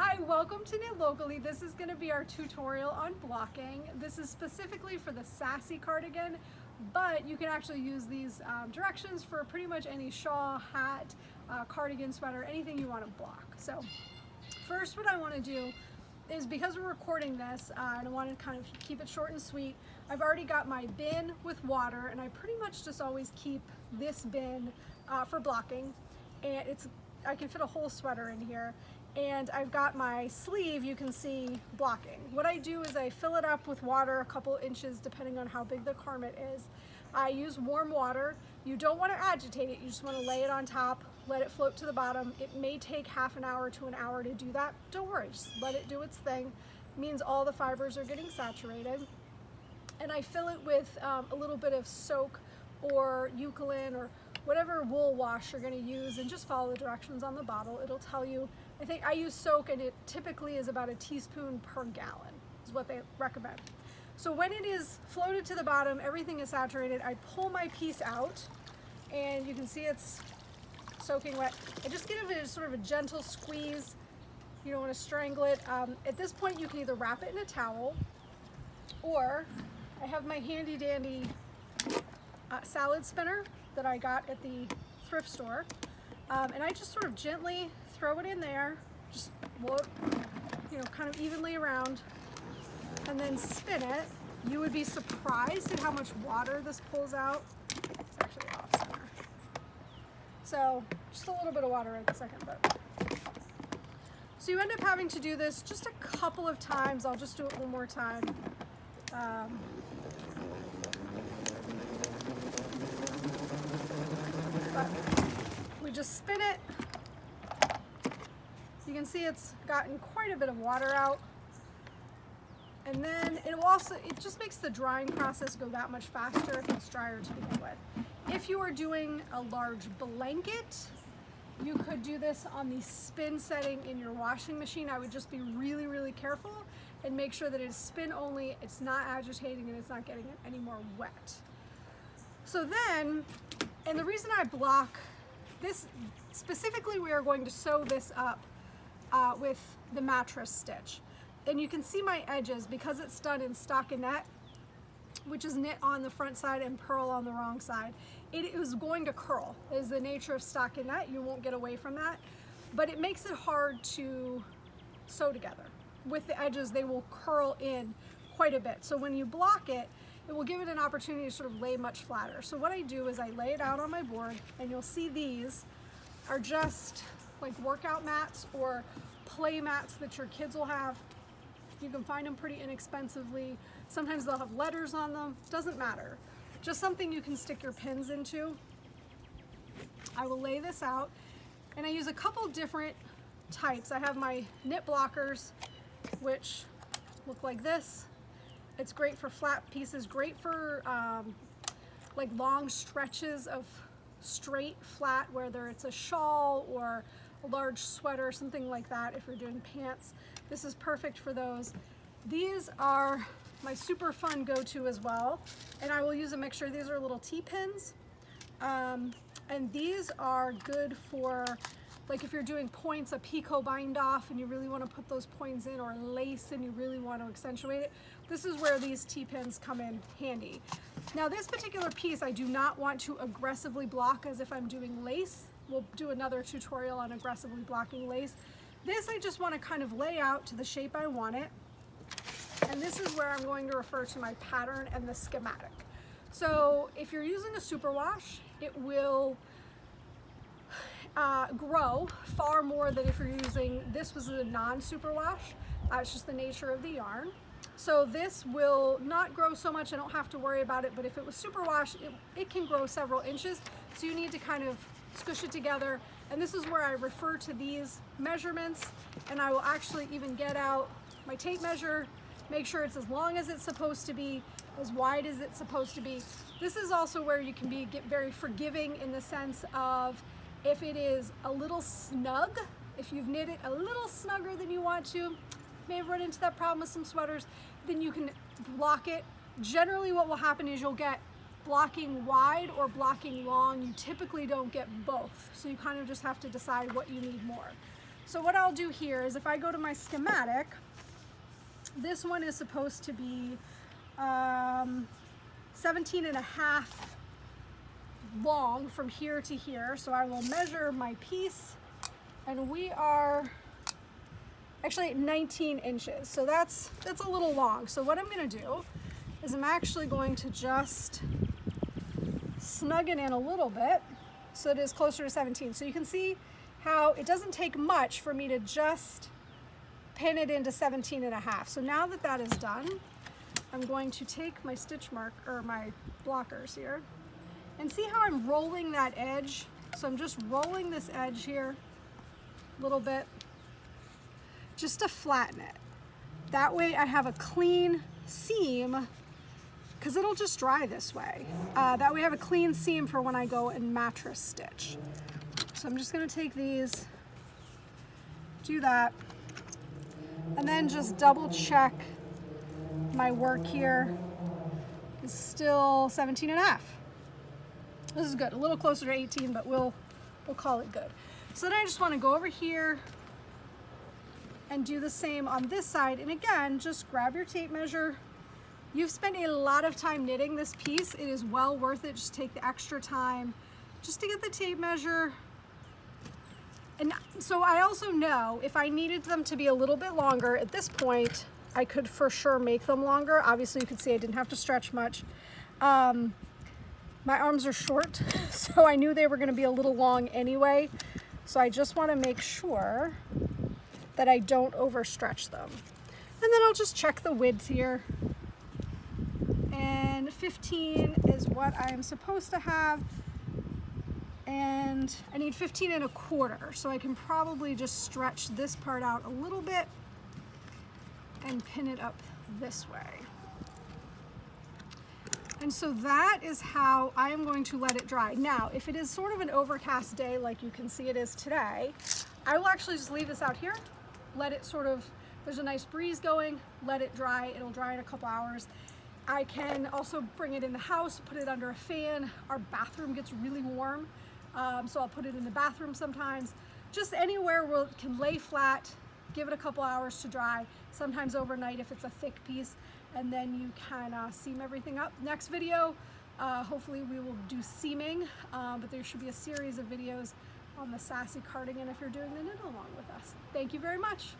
Hi, welcome to Knit Locally. This is going to be our tutorial on blocking. This is specifically for the Sassy Cardigan, but you can actually use these directions for pretty much any shawl, hat, cardigan, sweater, anything you want to block. So first what I want to do is, because we're recording this and I want to kind of keep it short and sweet, I've already got my bin with water, and I pretty much just always keep this bin for blocking, and I can fit a whole sweater in here. And I've got my sleeve, you can see, blocking. What I do is I fill it up with water, a couple inches depending on how big the garment is. I use warm water. You don't want to agitate it, you just want to lay it on top, let it float to the bottom. It may take half an hour to an hour to do that. Don't worry, just let it do its thing. It means all the fibers are getting saturated. And I fill it with a little bit of soak or eucalyptus or whatever wool wash you're going to use, and just follow the directions on the bottle. It'll tell you. I think I use soak, and it typically is about a teaspoon per gallon is what they recommend. So when it is floated to the bottom, everything is saturated, I pull my piece out, and you can see it's soaking wet. I just give it sort of a gentle squeeze. You don't want to strangle it. At this point you can either wrap it in a towel, or I have my handy dandy salad spinner that I got at the thrift store, and I just sort of gently throw it in there, just blow it, kind of evenly around, and then spin it. You would be surprised at how much water this pulls out. It's actually off center, so just a little bit of water right this second. But so you end up having to do this just a couple of times. I'll just do it one more time. But we just spin it. You can see it's gotten quite a bit of water out, and then it just makes the drying process go that much faster if it's drier to begin with. If you are doing a large blanket, you could do this on the spin setting in your washing machine. I would just be really, really careful and make sure that it is spin only, it's not agitating, and it's not getting it any more wet. So then, and the reason I block this, specifically we are going to sew this up with the mattress stitch. And you can see my edges, because it's done in stockinette, which is knit on the front side and purl on the wrong side. It is going to curl. It is the nature of stockinette. You won't get away from that. But it makes it hard to sew together. With the edges, they will curl in quite a bit. So when you block it, it will give it an opportunity to sort of lay much flatter. So what I do is I lay it out on my board, and you'll see these are just like workout mats or play mats that your kids will have. You can find them pretty inexpensively. Sometimes they'll have letters on them. Doesn't matter. Just something you can stick your pins into. I will lay this out, and I use a couple different types. I have my knit blockers, which look like this. It's great for flat pieces, great for like long stretches of straight flat, whether it's a shawl or a large sweater, something like that. If you're doing pants, this is perfect for those. These are my super fun go-to as well, and I will use a mixture. These are little T-pins, and these are good for, like, if you're doing points, a picot bind off, and you really want to put those points in, or lace and you really want to accentuate it. This is where these T-pins come in handy. Now this particular piece I do not want to aggressively block as if I'm doing lace. We'll do another tutorial on aggressively blocking lace. This I just want to kind of lay out to the shape I want it. And this is where I'm going to refer to my pattern and the schematic. So if you're using a superwash, it will grow far more than if you're using, this was a non-superwash. It's just the nature of the yarn. So this will not grow so much, I don't have to worry about it, but if it was superwash, it can grow several inches. So you need to kind of squish it together. And this is where I refer to these measurements, and I will actually even get out my tape measure, make sure it's as long as it's supposed to be, as wide as it's supposed to be. This is also where you can get very forgiving in the sense of, if it is a little snug, if you've knit it a little snugger than you want to, may have run into that problem with some sweaters, then you can block it. Generally what will happen is you'll get blocking wide or blocking long. You typically don't get both, so you kind of just have to decide what you need more. So what I'll do here is if I go to my schematic, this one is supposed to be 17.5 long from here to here. So I will measure my piece, and we are actually 19 inches. So that's a little long. So what I'm gonna do is I'm actually going to just snug it in a little bit so it is closer to 17. So you can see how it doesn't take much for me to just pin it into 17.5. So now that that is done, I'm going to take my stitch mark, or my blockers here, and see how I'm rolling that edge. So I'm just rolling this edge here a little bit just to flatten it. That way I have a clean seam, because it'll just dry this way. That way I have a clean seam for when I go and mattress stitch. So I'm just gonna take these, do that, and then just double check my work here is still 17.5. This is good, a little closer to 18, but we'll call it good. So then I just wanna go over here and do the same on this side. And again, just grab your tape measure. You've spent a lot of time knitting this piece. It is well worth it. Just take the extra time just to get the tape measure. And so I also know if I needed them to be a little bit longer at this point, I could for sure make them longer. Obviously you could see I didn't have to stretch much. My arms are short, so I knew they were gonna be a little long anyway. So I just wanna make sure that I don't overstretch them. And then I'll just check the width here. And 15 is what I'm supposed to have. And I need 15.25, so I can probably just stretch this part out a little bit and pin it up this way. And so that is how I am going to let it dry. Now, if it is sort of an overcast day like you can see it is today, I will actually just leave this out here, let it sort of, there's a nice breeze going, let it dry. It'll dry in a couple hours. I can also bring it in the house, put it under a fan. Our bathroom gets really warm, so I'll put it in the bathroom sometimes. Just anywhere where it can lay flat, give it a couple hours to dry, sometimes overnight if it's a thick piece, and then you can seam everything up. Next video, hopefully we will do seaming, but there should be a series of videos on the Sassy Cardigan if you're doing the knit along with us. Thank you very much.